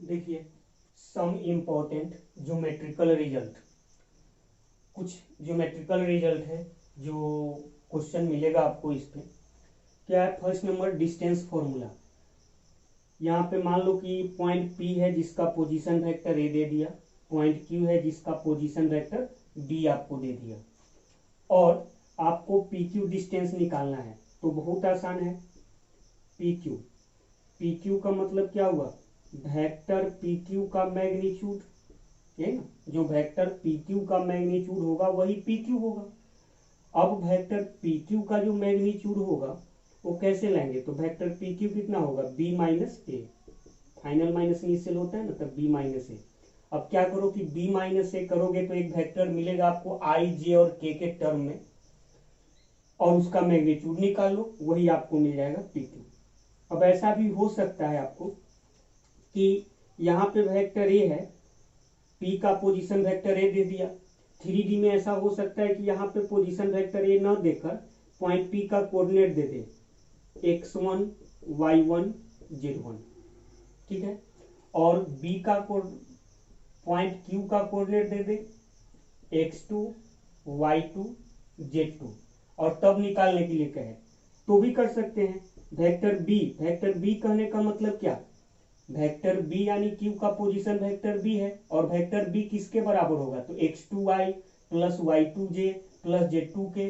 देखिए, some important geometrical result, कुछ geometrical result है जो क्वेश्चन मिलेगा आपको। इस पे क्या है, फर्स्ट नंबर डिस्टेंस फॉर्मूला। यहाँ पे मान लो कि पॉइंट P है जिसका पोजीशन वेक्टर A दे दिया, पॉइंट Q है जिसका पोजीशन वेक्टर D आपको दे दिया, और आपको PQ डिस्टेंस निकालना है। तो बहुत आसान है, PQ का मतलब क्या हुआ, वेक्टर PQ का मैग्नीट्यूड, है ना। जो वेक्टर PQ का मैग्नीट्यूड होगा वही PQ होगा। अब वेक्टर PQ का जो मैग्नीट्यूड होगा वो कैसे लाएंगे, तो वेक्टर PQ कितना होगा, B माइनस ए, फाइनल माइनस इनिशियल होता है ना, तब B माइनस ए। अब क्या करो कि B माइनस ए करोगे तो एक वेक्टर मिलेगा आपको I, J और K के टर्म में, और उसका मैग्नीट्यूड निकाल लो, वही आपको मिल जाएगा PQ। अब ऐसा भी हो सकता है आपको कि यहाँ पे वेक्टर ए है, P का पोजीशन वेक्टर ए दे दिया। 3D में ऐसा हो सकता है कि यहाँ पे पोजीशन वेक्टर ए न देकर पॉइंट P का कोऑर्डिनेट दे दे, x1 y1 z1, ठीक है, और B का पॉइंट Q का कोऑर्डिनेट दे दे x2 y2 z2, और तब निकालने के लिए कहे तो भी कर सकते हैं। वेक्टर बी कहने का मतलब क्या, वेक्टर बी यानी Q का पोजीशन वेक्टर बी है, और वेक्टर बी किसके बराबर होगा, तो x2y plus y2j plus z2k।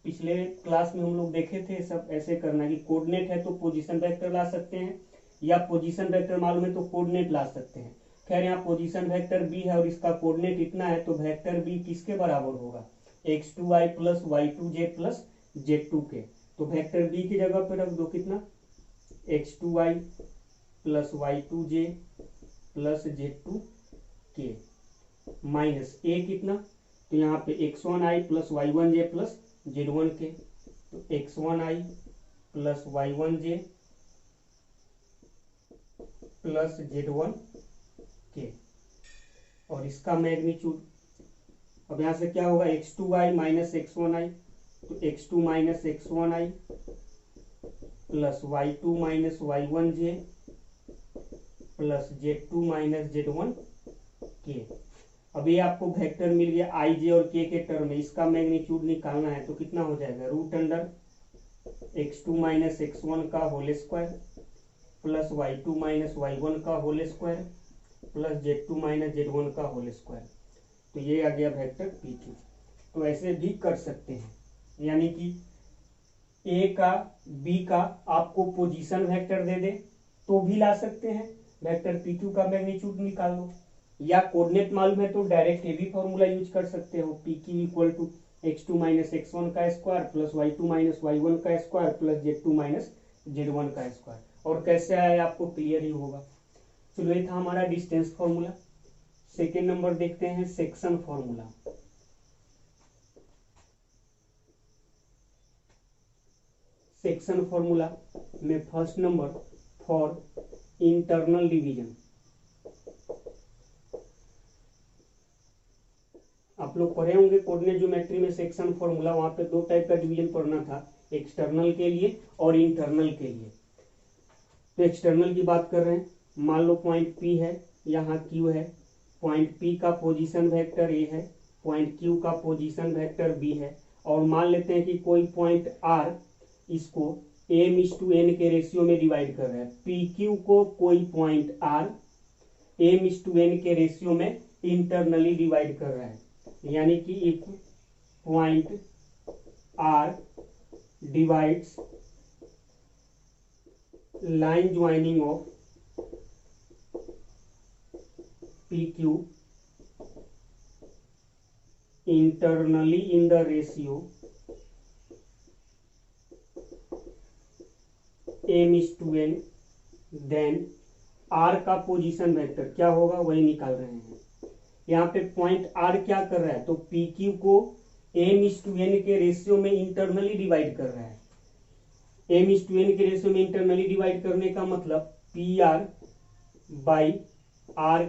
पिछले क्लास में हम लोग देखे थे सब ऐसे करना कि कोऑर्डिनेट है तो पोजीशन वेक्टर ला सकते हैं, या पोजीशन वेक्टर मालूम है तो कोऑर्डिनेट ला सकते हैं। खैर यहाँ पोजीशन वेक्टर बी है और इसका कोऑर्डिनेट इतना है, तो वेक्टर बी किसके बराबर होगा, x2y plus y2j plus z2k। तो वेक्टर बी की जगह पर रख दो कितना, x2y plus y2j plus z2k minus a कितना, तो यहाँ पे x1i plus y1j plus z1k, तो x1i plus y1j plus z1k, और इसका मैग्नीट्यूड। अब यहाँ से क्या होगा, x2y माइनस x1i, तो x2 minus x1i plus y2 minus y1j plus z2 minus z1k। अब ये आपको वेक्टर मिल गया i, j और k के टर्म में, इसका मैग्नीट्यूड निकालना है तो कितना हो जाएगा, root under x2 minus x1 का whole square plus y2 minus y1 का whole square plus z2 minus z1 का होल स्क्वायर। तो ये आ गया वेक्टर PQ। तो ऐसे भी कर सकते हैं, यानी कि A का B का आपको पोजीशन वेक्टर दे दे तो भी ला सकते हैं, वेक्टर PQ का मैग्नीट्यूड निकाल लो, या कोऑर्डिनेट मालूम है तो डायरेक्ट ये भी फॉर्मूला यूज कर सकते हो, PQ equal to x2 minus x1 का square plus y2 minus y1 का square plus z2 minus z1 का स्क्वायर। और कैसे आया आपको क्लियर ही होगा। चलो ये था हमारा डिस्टेंस फॉर्मूला। सेकेंड नंबर देखते हैं सेक्शन फॉर्मूला। सेक्शन फॉर्मूला में first number for internal division. आप लोग पढ़े होंगे कोऑर्डिनेट ज्योमेट्री में सेक्शन फॉर्मूला, वहां पे दो टाइप का डिवीजन पढ़ना था, एक्सटर्नल के लिए और इंटरनल के लिए। तो एक्सटर्नल की बात कर रहे हैं, मान लो पॉइंट P है, यहाँ Q है, पॉइंट P का पोजीशन वेक्टर A है, पॉइंट Q का पोजीशन वेक्टर B है, और मान लेते हैं कि कोई पॉइंट R इसको m/n के रेशियो में डिवाइड कर रहा है। PQ को कोई पॉइंट R m/n के रेशियो में इंटरनली डिवाइड कर रहा है, यानी कि if point R divides line joining of PQ internally in the ratio m/n, then R का पोजीशन वेक्टर क्या होगा वही निकाल रहे हैं। यहाँ पे पॉइंट R क्या कर रहा है, तो PQ को m/n के रेशियो में इंटरनली डिवाइड कर रहा है। m/n के रेशियो में इंटरनली डिवाइड करने का मतलब PR by R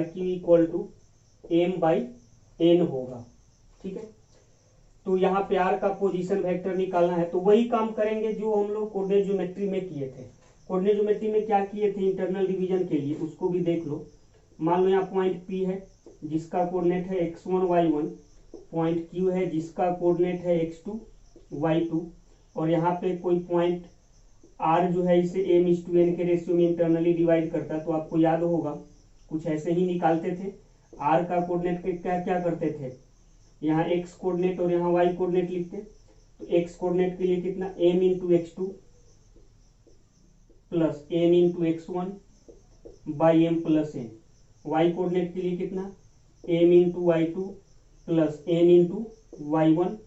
Q equal to m/n होगा, ठीक है। तो यहाँ पे R का पोजीशन वेक्टर निकालना है, तो वही काम करेंगे जो हम लोग कोऑर्डिनेट ज्योमेट्री में किए थे। कोऑर्डिनेट ज्योमेट्री में क्या किए थे इंटरनल डिवीजन के लिए, उसको भी देख लो। मान लो यहाँ पॉइंट P है जिसका कोऑर्डिनेट है x1 y1, पॉइंट Q है जिसका कोऑर्डिनेट है x2 y2, और यहाँ पे कोई पॉइंट R जो है इसे m/n के रेशियो में इंटरनली डिवाइड करता है। तो आपको याद होगा कुछ ऐसे ही निकालते थे। R का कोऑर्डिनेट क्या क्या करते थे, यहाँ x कोऑर्डिनेट और यहाँ y कोऑर्डिनेट लिखते। तो x कोऑर्डिनेट के लिए कितना m/x2 plus n/x1 by m plus n, y coordinate के लिए कितना m/y2 plus n/y1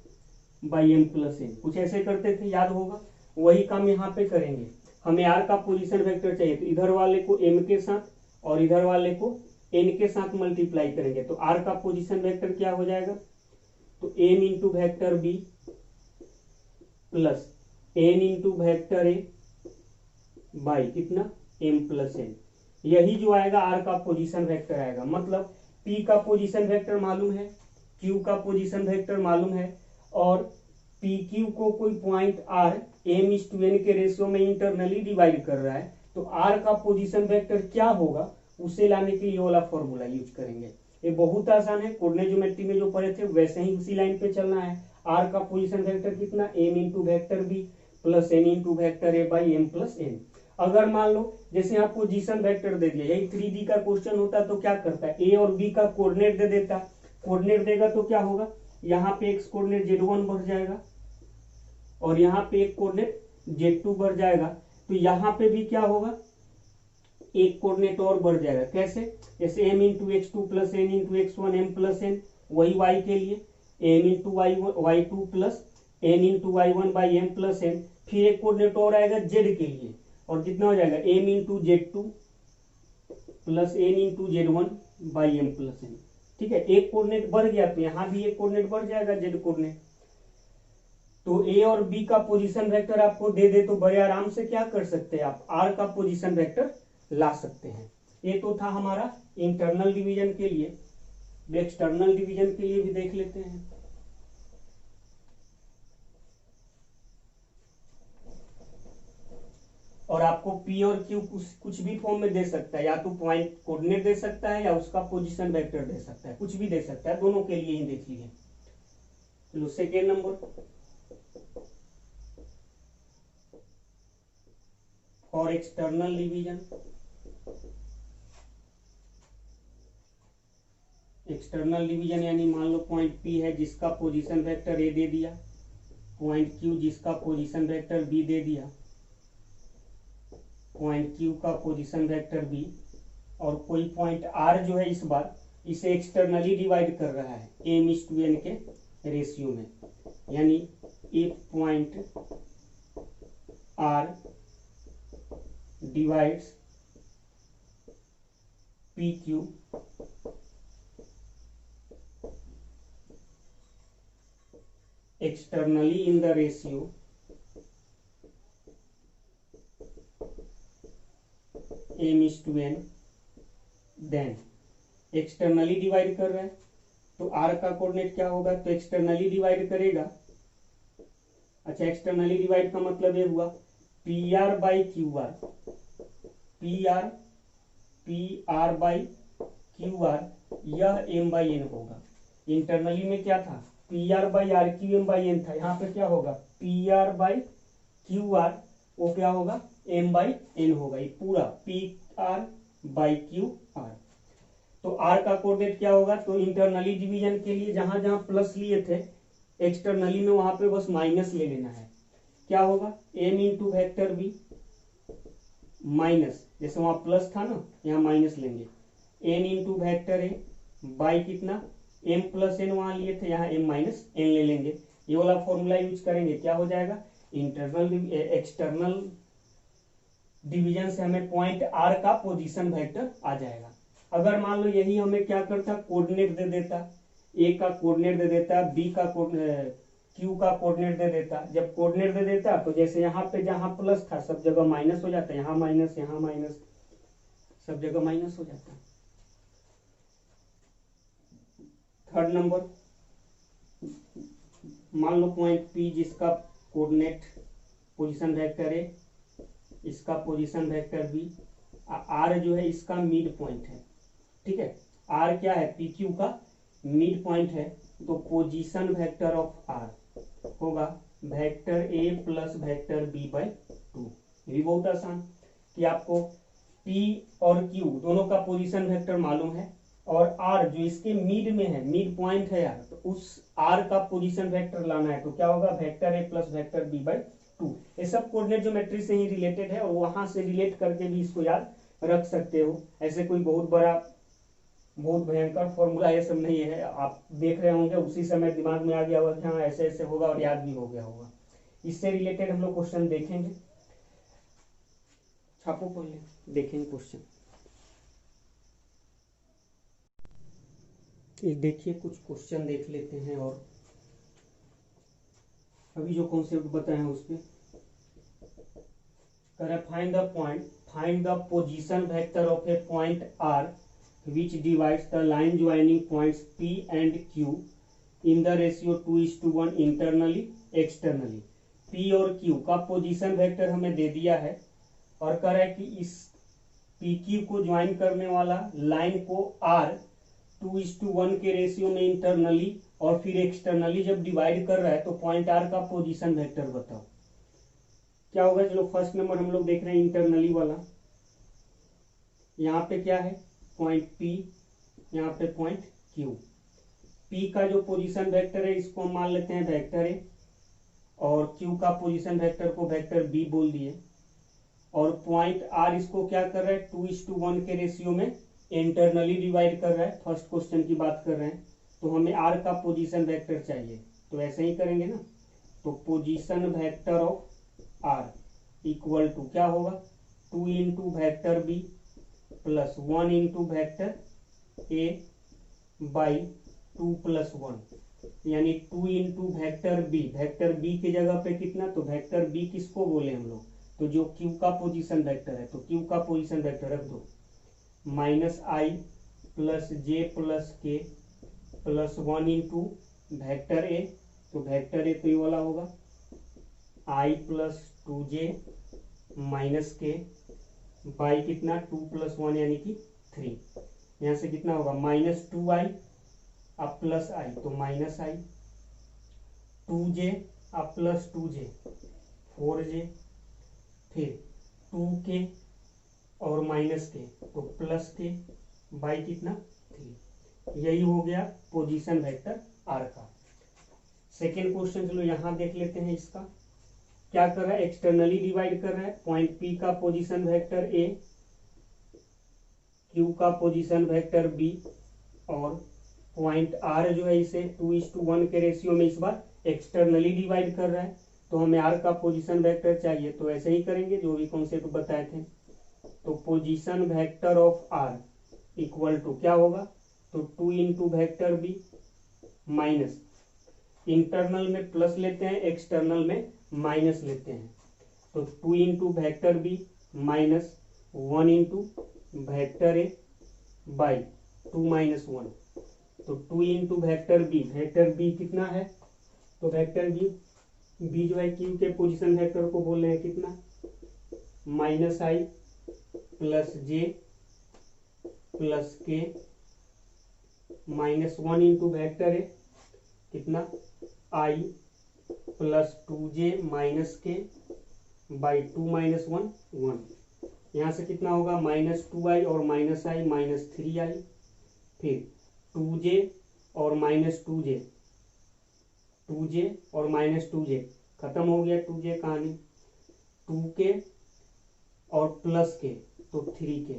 by m plus n। कुछ ऐसे करते थे, याद होगा। वही काम यहाँ पे करेंगे। हमें r का पोजीशन वेक्टर चाहिए, तो इधर वाले को m के साथ और इधर वाले को n के साथ मल्टीप्लाई करेंगे। तो r का पोजीशन वेक्टर क्या हो जाएगा, तो m into vector b plus n into vector a by कितना m प्लस n। यही जो आएगा r का पोजीशन वेक्टर आएगा। मतलब p का पोजीशन वेक्टर मालूम है, q का पोजीशन वेक्टर मालूम है, और pq को कोई पॉइंट r m/n के रेशियो में इंटरनली डिवाइड कर रहा है, तो r का पोजीशन वेक्टर क्या होगा उसे लाने के लिए वाला फॉर्मूला यूज करेंगे। ये बहुत आसान है, कोऑर्डिनेट ज्योमेट्री में जो पढ़े थे वैसे ही उसी लाइन पे चलना है। r का पोजीशन वेक्टर कितना m into vector b plus n into vector a by m plus n। अगर मान लो जैसे यहाँ पोजीशन वेक्टर दे दिया, यही 3D का क्वेश्चन होता तो क्या करता है, a और b का कोऑर्डिनेट दे देता। कोऑर्डिनेट देगा तो क्या होगा, यहाँ पे एक कोऑर्डिनेट z1 बढ़ जाएगा और यहाँ पे एक कोऑर्डिनेट z2 बढ़ जाएगा। तो यहाँ पे भी क्या होगा, एक कोऑर्डिनेट और बढ़ जाएगा। कैसे, जैसे m into x2 plus n into x1 m plus n, वही y के लिए m into y2 plus n into y1 by m plus n। फिर एक कोऑर्डिनेट और आएगा z के लिए, और कितना हो जाएगा m into z2 plus n into z1 by m plus n। ठीक है, एक कोऑर्डिनेट बढ़ गया तो यहाँ भी एक कोऑर्डिनेट बढ़ जाएगा z कोऑर्डिनेट। तो a और b का पोजीशन वेक्टर आपको दे दे तो बड़े आराम से क्या कर सकते हैं आप, r का पोजीशन वेक्टर ला सकते हैं। ये तो था हमारा इंटरनल डिवीजन के लिए। एक्सटर्नल डिवीजन के लिए भी देख लेते हैं। और आपको P और Q कुछ भी फॉर्म में दे सकता है, या तो पॉइंट कोऑर्डिनेट दे सकता है या उसका पोजीशन वेक्टर दे सकता है, कुछ भी दे सकता है, दोनों के लिए ही देख लिए। चलो second number, for external division. External division यानी मान लो पॉइंट P है जिसका पोजीशन वेक्टर A दे दिया, पॉइंट Q जिसका पोजीशन वेक्टर B दे दिया, पॉइंट Q का पोजीशन वेक्टर B, और कोई पॉइंट R जो है इस बार इसे एक्सटर्नली डिवाइड कर रहा है m/n के रेशियो में। यानी if point R divides PQ externally in the ratio m/n, then externally divide कर रहा है तो r का कोऑर्डिनेट क्या होगा, तो एक्सटर्नली डिवाइड करेगा। अच्छा, एक्सटर्नली डिवाइड का मतलब ये हुआ PR by QR, PR by QR, यह m बाई n होगा। इंटरनली में क्या था, PR by R Q m by n था, यहाँ पे क्या होगा PR बाई QR, वो क्या होगा m बाई n होगा। ये पूरा PR बाई QR। तो r का कोऑर्डिनेट क्या होगा, तो इंटरनली डिवीजन के लिए जहां जहां प्लस लिए थे एक्सटर्नली में वहां पे बस माइनस ले लेना है। क्या होगा m into vector B minus, जैसे वहां प्लस था ना यहाँ माइनस लेंगे, n into vector A by कितना m प्लस n वहां लिए थे, यहाँ m माइनस n ले लेंगे। ये वाला फॉर्मूला यूज करेंगे, क्या हो जाएगा इंटरनल एक्सटर्नल डिवीजन से हमें पॉइंट r का पोजीशन वेक्टर आ जाएगा। अगर मान लो यही हमें क्या करता, कोऑर्डिनेट दे देता, a का कोऑर्डिनेट दे देता, b का q का कोऑर्डिनेट दे देता। जब कोऑर्डिनेट दे देता तो जैसे यहाँ पे जहां प्लस था सब जगह माइनस हो जाता, यहाँ माइनस सब जगह माइनस हो जाता। थर्ड नंबर, मान लो पॉइंट P जिसका कोऑर्डिनेट पोजीशन वेक्टर है इसका पोजीशन वेक्टर बी, आर जो है इसका मिड पॉइंट है, ठीक है, आर क्या है, पी क्यू का मिड पॉइंट है, तो पोजीशन वेक्टर ऑफ आर होगा vector A plus vector B by 2। ये भी बहुत आसान कि आपको पी और क्यू दोनों का पोजीशन वेक्टर मालूम है और आर जो इसके मिड में है, मिड पॉइंट है यार, तो उस आर का पोजीशन वेक्टर लाना है, तो क्या होगा vector A plus vector B by 2। ये सब कोऑर्डिनेट ज्योमेट्री से ही रिलेटेड है और वहां से रिलेट करके भी इसको याद रख सकते हो। ऐसे कोई बहुत बड़ा बहुत भयंकर फॉर्मूला ये सब नहीं है, आप देख रहे होंगे उसी समय दिमाग में आ गया होगा कि हाँ ऐसे ऐसे होगा और याद भी हो गया होगा। इससे रिलेटेड हम लोग क्वेश्चन देखेंगे, छापो पहले देखेंगे क्वेश्चन। देखिए कुछ क्वेश्चन देख लेते हैं और अभी जो कॉन्सेप्ट बताए हैं उस पर करें। Find the point, find the position vector of a point R which divides the line joining points P and Q in the ratio 2:1 internally externally। P और Q का पोजीशन वेक्टर हमें दे दिया है और कह रहा है कि इस PQ को ज्वाइन करने वाला लाइन को R 2:1 के रेशियो में इंटरनली और फिर एक्सटर्नली जब डिवाइड कर रहा है तो पॉइंट R का पोजीशन वेक्टर बताओ क्या होगा। चलो फर्स्ट नंबर हम लोग देख रहे हैं इंटरनली वाला, यहाँ पे क्या है पॉइंट P, यहाँ पे पॉइंट Q। P का जो पोजीशन वेक्टर है इसको हम मान लेते हैं वेक्टर ए और Q का पोजीशन वेक्टर को वेक्टर B बोल दिए और पॉइंट R इसको क्या कर रहा है 2:1 के रेशियो में इंटरनली डिवाइड कर रहा है। फर्स्ट क्वेश्चन की बात कर रहे हैं तो हमें R का पोजीशन वेक्टर चाहिए, तो ऐसे ही करेंगे ना। तो position vector of R equal to क्या होगा 2 into vector B plus 1 into vector A by 2 plus 1, यानी 2 into vector B. Vector B की जगह पे कितना, तो वेक्टर बी किसको बोले हम लोग, तो जो क्यू का पोजीशन वेक्टर है, तो क्यू का पोजीशन वेक्टर रख दो माइनस आई प्लस जे प्लस के प्लस 1 इंटू वेक्टर ए, तो वेक्टर ए तो ये वाला होगा आई प्लस 2j माइनस के बाई कितना 2 प्लस 1 यानी कि 3। यहाँ से कितना होगा माइनस 2i अब प्लस आई, तो माइनस आई 2j अब प्लस 2j 4j, फिर 2k और माइनस के तो प्लस के बाई कितना 3। यही हो गया पोजीशन वेक्टर आर का। सेकेंड क्वेश्चन चलो यहाँ देख लेते हैं। इसका क्या कर रहा है, एक्सटर्नली डिवाइड कर रहा है। पॉइंट P का पोजीशन वेक्टर A, Q का पोजीशन वेक्टर B और पॉइंट R जो है इसे 2:1 के रेशियो में इस बार एक्सटर्नली डिवाइड कर रहा है, तो हमें R का पोजीशन वेक्टर चाहिए, तो ऐसे ही करेंगे जो भी कॉन्सेप्ट बताए थे। तो position vector of R equal to क्या होगा, तो 2 into vector B minus internal में प्लस लेते हैं, एक्सटर्नल में माइनस लेते हैं, तो 2 into vector B minus 1 into vector A by 2 minus 1, तो 2 इंटू वेक्टर बी कितना है, तो वेक्टर बी जो है क्यू के पोजीशन वेक्टर को बोल रहे हैं कितना माइनस आई प्लस जे प्लस के माइनस 1 इंटू वेक्टर ए कितना आई प्लस 2j माइनस के बाई 2 माइनस 1 1। यहाँ से कितना होगा माइनस 2i और माइनस आई माइनस 3i, फिर 2j और माइनस 2j, 2j और माइनस 2j खत्म हो गया, 2j कहानी 2k और प्लस के तो 3k,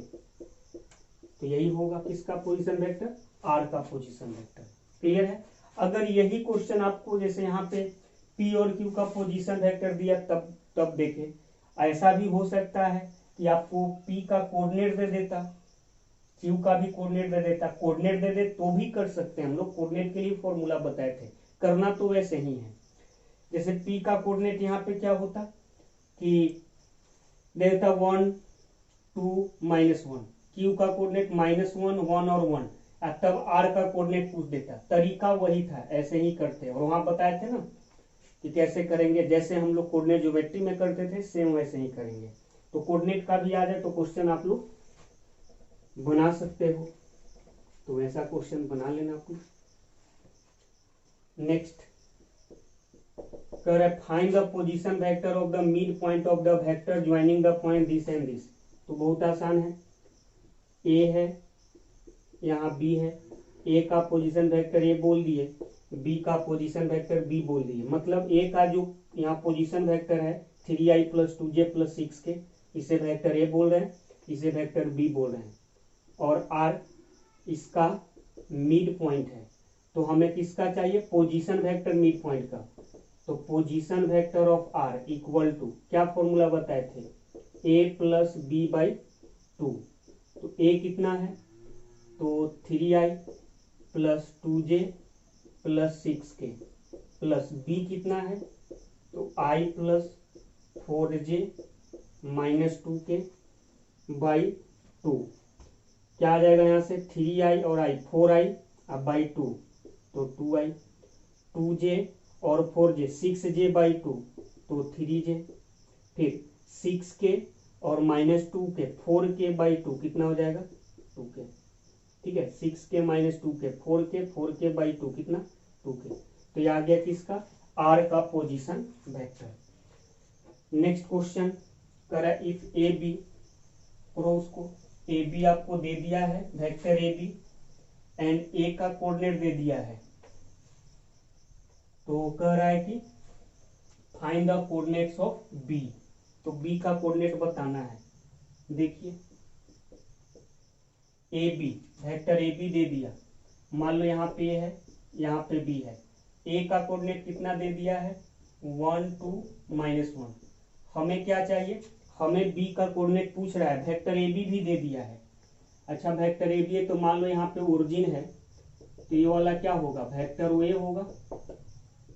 तो यही होगा किसका पोजीशन वेक्टर आर का पोजीशन वेक्टर। क्लियर है। अगर यही क्वेश्चन आपको जैसे यहाँ पे P और Q का पोजीशन वेक्टर दिया तब देखें, ऐसा भी हो सकता है कि आपको P का कोऑर्डिनेट दे देता, Q का भी कोऑर्डिनेट दे देता, कोऑर्डिनेट दे दे तो भी कर सकते हैं हम लोग, कोऑर्डिनेट के लिए फॉर्मूला बताए थे, करना तो वैसे ही है। जैसे P का कोऑर्डिनेट यहाँ पे क्या होता कि देता 1 2 माइनस 1, Q का कोऑर्डिनेट -1 1 और 1, तब R का कोऑर्डिनेट पूछ देता। तरीका वही था, ऐसे ही करते और वहां बताए थे ना कि कैसे करेंगे, जैसे हम लोग कोऑर्डिनेट ज्योमेट्री में करते थे सेम वैसे ही करेंगे। तो कोऑर्डिनेट का भी आ जाए तो क्वेश्चन आप लोग बना सकते हो, तो वैसा क्वेश्चन बना लेना कुछ। नेक्स्ट कर find the position vector of the mid point of the vector joining the point this and this. तो बहुत आसान है, ए है यहाँ बी है, ए का पोजीशन वेक्टर ए बोल दिए, बी का पोजीशन वेक्टर बी बोल दिए। मतलब ए का जो यहाँ पोजीशन वेक्टर है 3i + 2j + 6 के, इसे वेक्टर ए बोल रहे हैं, इसे वेक्टर बी बोल रहे हैं। और आर इसका मिड पॉइंट है, तो हमें किसका चाहिए, पोजीशन वेक्टर मिड पॉइंट का। तो position vector of R equal to क्या फॉर्मूला बताए थे, a + b/2। तो a कितना है, तो 3i + 2j + 6k plus b कितना है, तो i + 4j - 2k/2। क्या आ जाएगा यहाँ से, 3i और i 4i अब /2 तो 2i, 2j और 4j 6j/2 तो 3j, फिर 6k और -2k 4k/2 कितना हो जाएगा 2k। ठीक है, 6k - 2k 4k 4k/2 कितना 2k। तो ये आ गया किसका, r का पोजीशन वेक्टर। नेक्स्ट क्वेश्चन करा इफ ए बी, क्रॉस को ए बी आपको दे दिया है वेक्टर ए बी एंड ए का कोऑर्डिनेट दे दिया है, तो कह रहा है कि find the coordinates of B. तो बी का कोऑर्डिनेट बताना है। देखिए A B, vector A B दे दिया, मान लो यहाँ पे ए है यहाँ पे बी है, ए का कोऑर्डिनेट कितना दे दिया है 1 2 -1। हमें क्या चाहिए, हमें बी का कोऑर्डिनेट पूछ रहा है, वेक्टर ए बी भी दे दिया है। अच्छा वेक्टर ए बी है तो मान लो यहाँ पे ओरिजिन है, तो ये वाला क्या होगा, वेक्टर ओ ए होगा,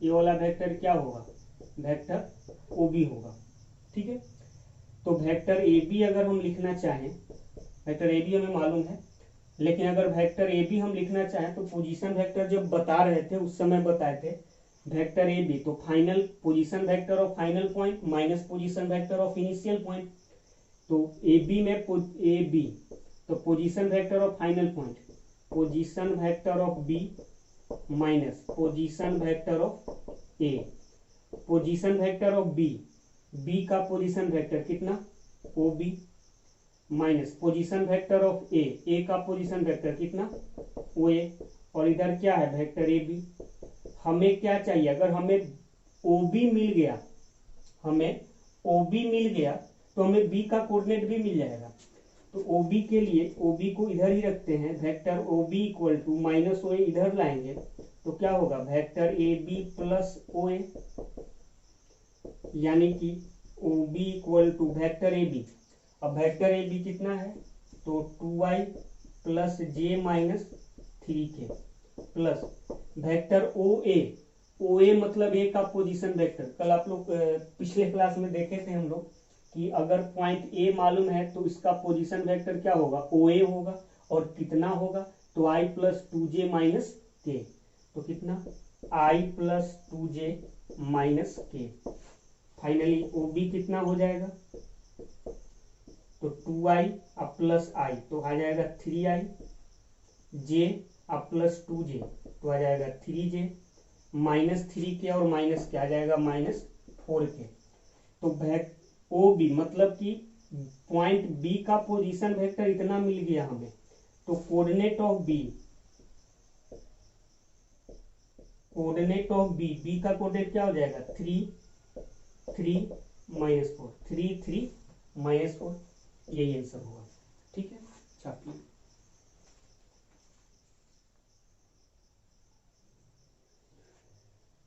ये वाला वेक्टर क्या होगा, वेक्टर ओ बी होगा। ठीक है, तो वेक्टर ए बी अगर हम लिखना चाहें, वेक्टर ए बी हमें मालूम है, लेकिन अगर वेक्टर ए बी हम लिखना चाहें तो पोजीशन वेक्टर जब बता रहे थे उस समय बताए थे वेक्टर ए बी, तो final position vector of final point minus position vector of initial point. तो ए बी में ए बी, तो position vector of final point, position vector of B minus position vector of A, position vector of B, B का position vector कितना O B minus position vector of A का position vector कितना ओ ए, और इधर क्या है vector A B. हमें क्या चाहिए, अगर हमें ओ बी मिल गया, हमें ओ बी मिल गया तो हमें बी का कोऑर्डिनेट भी मिल जाएगा। तो ओ बी के लिए ओ बी को इधर ही रखते हैं, vector O B equal to minus O A इधर लाएंगे तो क्या होगा, vector A B plus O A, यानी कि O B equal to vector A B. अब वेक्टर ए बी कितना है, तो 2i + j - 3k plus vector O A मतलब ए का पोजीशन वेक्टर। कल आप लोग पिछले क्लास में देखे थे हम लोग कि अगर पॉइंट ए मालूम है तो इसका पोजीशन वेक्टर क्या होगा, ओ ए होगा, और कितना होगा, तो i + 2j - k, तो कितना i + 2j - k। Finally O B कितना हो जाएगा, तो 2i + i तो आ जाएगा 3i, j + 2j तो आ जाएगा 3j, -3k और माइनस क्या आ जाएगा -4k। तो ओ बी मतलब कि पॉइंट बी का पोजीशन वेक्टर इतना मिल गया हमें, तो coordinate of B, coordinate of B, B का कोऑर्डिनेट क्या हो जाएगा 3 3 -4, 3 3 -4, यही आंसर होगा। ठीक है, छापिए।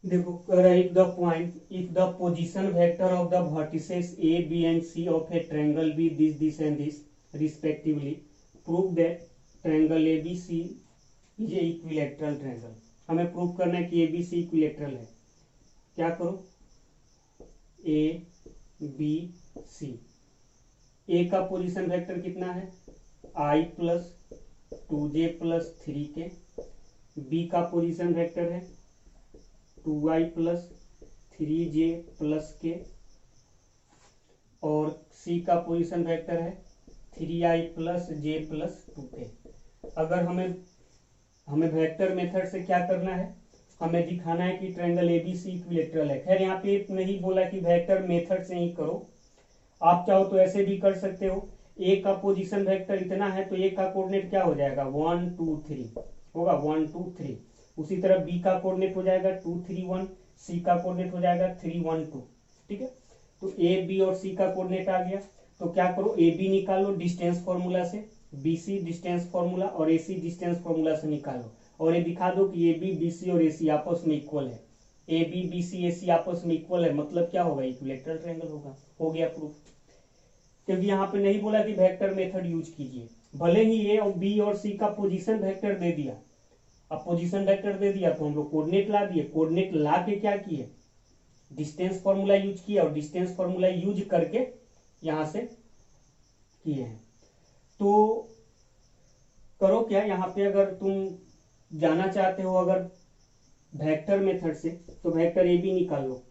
देखो if the point, if the position vector of the vertices A B and C of a triangle be this this and this respectively, prove that triangle A B C is a equilateral triangle. हमें prove करना है कि A B C equilateral है। क्या करो, A B C, ए का position vector कितना है i + 2j + 3k, बी का पोजीशन वेक्टर है 2i + 3j + k, और सी का पोजीशन वेक्टर है 3i प्लस जे प्लस 2k। अगर हमें वेक्टर मेथड से क्या करना है, हमें दिखाना है कि ट्रायंगल एबीसी इक्विलेटरल है। खैर यहाँ पे नहीं बोला कि वेक्टर मेथड से ही करो, आप चाहो तो ऐसे भी कर सकते हो। ए का पोजीशन वेक्टर इतना है तो ए का कोऑर्डिनेट क्या हो जाएगा 1 2 3 होगा 1 2 3। उसी तरह बी का कोऑर्डिनेट हो जाएगा 2 3 1, सी का कोऑर्डिनेट हो जाएगा 3 1 2। ठीक है, तो ए बी और सी का कोऑर्डिनेट आ गया तो क्या करो ए बी निकालो डिस्टेंस फॉर्मूला से, बी सी डिस्टेंस फॉर्मूला और ए सी डिस्टेंस फॉर्मूला से निकालो और ये दिखा दो कि ए बी बी सी और ए सी आपस में इक्वल है। ए बी बी सी ए सी आपस में इक्वल है मतलब क्या होगा इक्विलेटरल ट्रायंगल होगा। हो गया प्रूफ। क्योंकि यहाँ पे नहीं बोला कि वेक्टर मेथड यूज कीजिए, भले ही ए और बी और सी का पोजीशन वेक्टर दे दिया। अब पोजीशन वेक्टर दे दिया तो हम लोग कोऑर्डिनेट ला दिए, कोऑर्डिनेट ला के क्या किए डिस्टेंस फॉर्मूला यूज किया और डिस्टेंस फॉर्मूला यूज करके यहां से किए हैं। तो करो क्या, यहाँ पे अगर तुम जाना चाहते हो अगर वेक्टर मेथड से तो वेक्टर ए बी निकाल लो।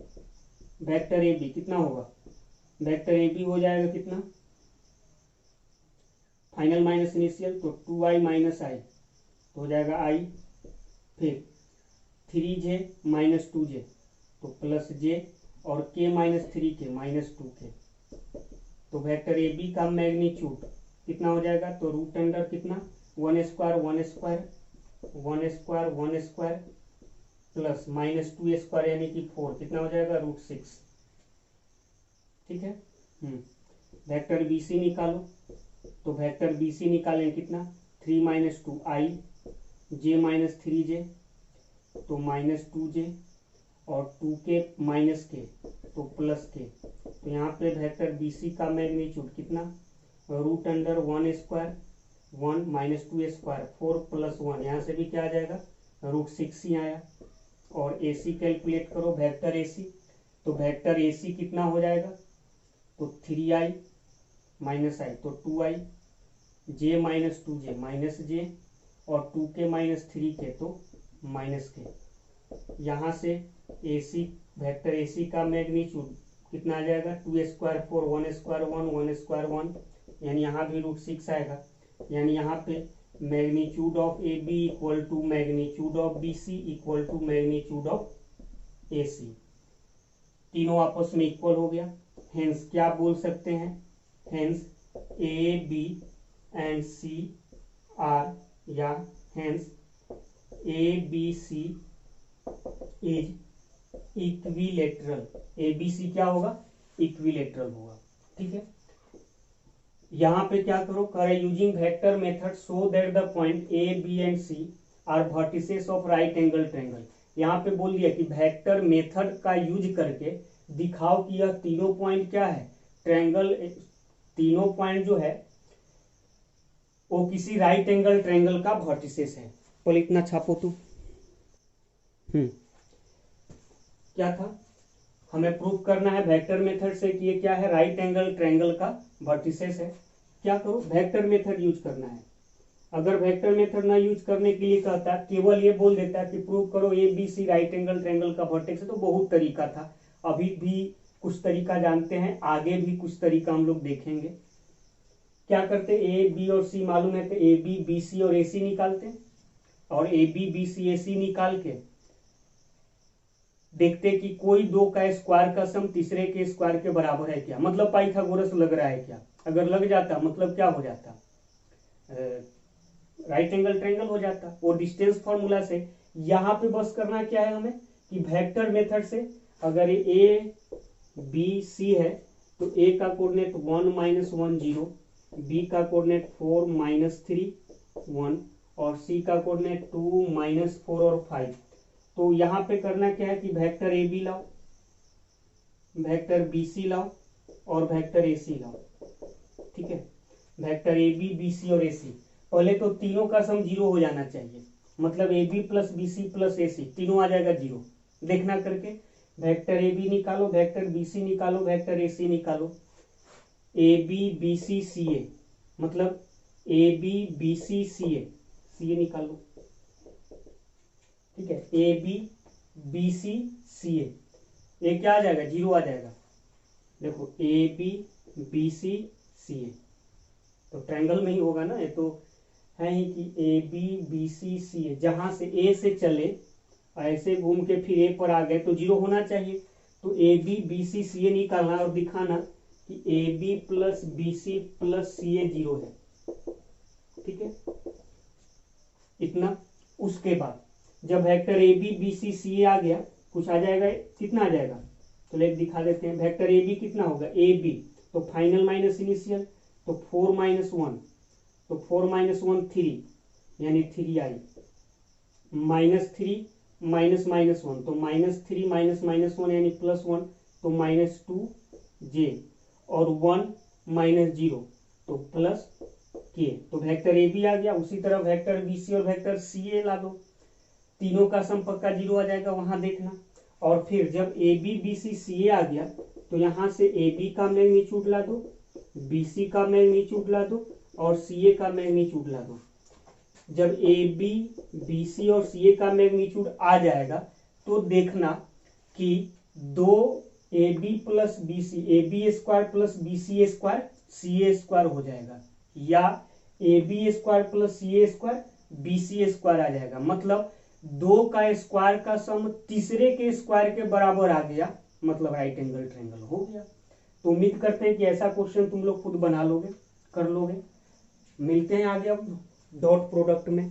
वेक्टर ए बी कितना होगा, वेक्टर ए बी हो जाएगा कितना फाइनल माइनस इनिशियल तो 2i माइनस आई तो हो जाएगा आई, फिर 3j माइनस 2j तो प्लस j और k minus 3k minus 2k। तो वेक्टर ए बी का मैग्नीट्यूड कितना हो जाएगा तो रूट अंडर कितना 1 square 1 square 1 square 1 square plus minus 2 square यानी कि 4 कितना हो जाएगा रूट 6। ठीक है, वेक्टर बी सी निकालो तो वेक्टर बी सी निकालें कितना 3 माइनस 2 आई जे माइनस 3j तो माइनस 2j और 2k माइनस के तो प्लस के। तो यहाँ पे वेक्टर बी सी का मैग्नीट्यूड कितना root under 1 square 1 minus 2 square 4 plus 1 यहाँ से भी क्या आ जाएगा रूट 6 ही आया। और ए सी कैलकुलेट करो वेक्टर ए सी तो वेक्टर ए सी कितना हो जाएगा तो 3i माइनस आई तो 2i जे माइनस 2j माइनस जे और 2k माइनस 3k तो माइनस के। यहाँ से ए सी वेक्टर ए सी का मैग्नीट्यूड कितना आ जाएगा 2 स्क्वायर 4 1 स्क्वायर 1 1 स्क्वायर 1 यानी यहाँ भी रूट 6 आएगा। यानी यहाँ पे magnitude of A B equal to magnitude of B C equal to magnitude of A C, तीनों आपस में इक्वल हो गया। हेंस क्या बोल सकते हैं, hence A B and C are या hence A B C is equilateral. A B C क्या होगा इक्विलेटरल होगा। ठीक है, यहां पे क्या करो करे using vector method so that the point A B and C are vertices of right angle triangle. यहाँ पे बोल दिया कि वेक्टर मेथड का यूज करके दिखाओ कि यह तीनों पॉइंट क्या है ट्रायंगल, तीनों पॉइंट जो है वो किसी राइट एंगल ट्रायंगल का वर्टिसेस है। बोले इतना छापो तू। क्या था, हमें प्रूव करना है वेक्टर मेथड से कि ये क्या है राइट एंगल ट्रायंगल का वर्टिसेस है। क्या करो वेक्टर मेथड यूज करना है। अगर वेक्टर मेथड ना यूज करने के लिए कहता केवल ये बोल देता कि प्रूव करो A B C right angle triangle का वर्टेक्स है तो बहुत तरीका था। अभी भी कुछ तरीका जानते हैं, आगे भी कुछ तरीका हम लोग देखेंगे। क्या करते ए बी और सी मालूम है तो ए बी बी सी और ए सी निकालते और ए बी बी सी ए सी निकाल के देखते कि कोई दो का स्क्वायर का सम तीसरे के स्क्वायर के बराबर है क्या, मतलब पाइथागोरस लग रहा है क्या। अगर लग जाता मतलब क्या हो जाता राइट एंगल ट्रायंगल हो जाता। और डिस्टेंस फॉर्मूला से यहाँ पे बस करना क्या है हमें कि वेक्टर मेथड से अगर ए बी सी है तो ए का कोऑर्डिनेट 1 माइनस 1 0, बी का कोऑर्डिनेट 4 माइनस 3 1 और सी का कोऑर्डिनेट 2 माइनस 4 और 5। तो यहाँ पे करना क्या है कि वेक्टर ए बी लाओ, वेक्टर बी सी लाओ और वेक्टर ए सी लाओ। ठीक है, vector A B B C और ए सी, पहले तो तीनों का सम 0 हो जाना चाहिए, मतलब A B plus B C plus A C तीनों आ जाएगा 0। देखना करके वेक्टर ए बी निकालो, वेक्टर बी सी निकालो, वेक्टर ए सी निकालो। ए बी बी सी सी ए मतलब A B B C C ए निकालो। ठीक है, ए बी बी सी सी ए क्या आ जाएगा 0 आ जाएगा। देखो ए बी बी सी सी ए, तो ट्रायंगल में ही होगा ना, ये तो है ही कि A B B C C ए, जहां से ए से चले ऐसे घूम के फिर ए पर आ गए तो जीरो होना चाहिए। तो A B B C C ए निकालना और दिखाना कि A B plus B C plus C A zero है। ठीक है, इतना। उसके बाद जब vector A B B C C A आ गया, कुछ आ जाएगा, कितना आ जाएगा, तो लेट दिखा देते हैं। वेक्टर ए बी कितना होगा, ए बी तो फाइनल माइनस इनिशियल, तो 4 माइनस 1, तो 4 माइनस 1 3, यानी 3 आई, माइनस 3 माइनस माइनस 1, तो माइनस 3 माइनस माइनस 1 यानी प्लस 1, तो माइनस 2 जे, और 1 माइनस 0 तो प्लस के। तो वेक्टर ए बी आ गया। उसी तरह वेक्टर बी सी और वेक्टर सी ए ला दो, तीनों का सम पक्का जीरो आ जाएगा, वहां देखना। और फिर जब ए B B C C A आ गया तो यहां से ए बी का मैग्नीट्यूड ला दो, बी सी का मैग्नीट्यूड ला दो और सी ए का मैग्नीट्यूड ला दो। जब ए बी बी सी और सी ए का मैग्नीट्यूड आ जाएगा तो देखना कि दो A B plus B C, A B square plus B C square C A square हो जाएगा, या A B square plus C A square B C square आ जाएगा। मतलब दो का स्क्वायर का सम तीसरे के स्क्वायर के बराबर आ गया, मतलब राइट एंगल ट्रायंगल हो गया। तो उम्मीद करते हैं कि ऐसा क्वेश्चन तुम लोग खुद बना लोगे, कर लोगे। मिलते हैं आगे अब डॉट प्रोडक्ट में।